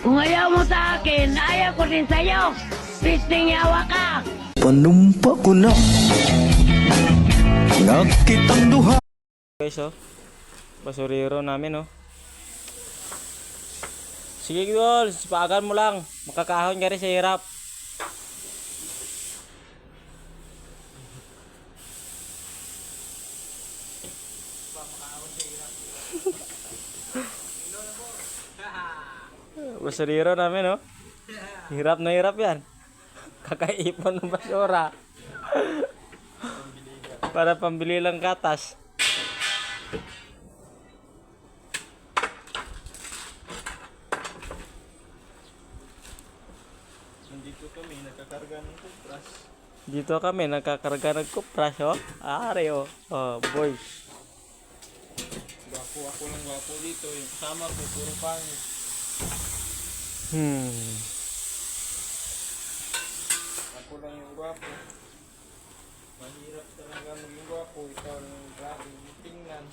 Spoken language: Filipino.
Kung ayaw mo sa akin, ayaw ko din sa'yo. Pisting yawa ka. Panumpa ko na nakitang duha. Guys, oh. Basurero namin, oh. Sige, Gol. Sipagan mo lang. Makakahon ka rin sa hirap. Basurero namin, oh. Hirap na hirap yan. Kakaipon ng basura. Para pambili lang gatas. Dito kami nagkakarga ng kupras, oh. Are, oh. Oh, boy. Ako lang gwapo dito. Yung kasama ko, puro pangit. Ako lang yung gwapo. Mahirap talaga maging gwapo. Ikaw lang yung grabe yung tingnan.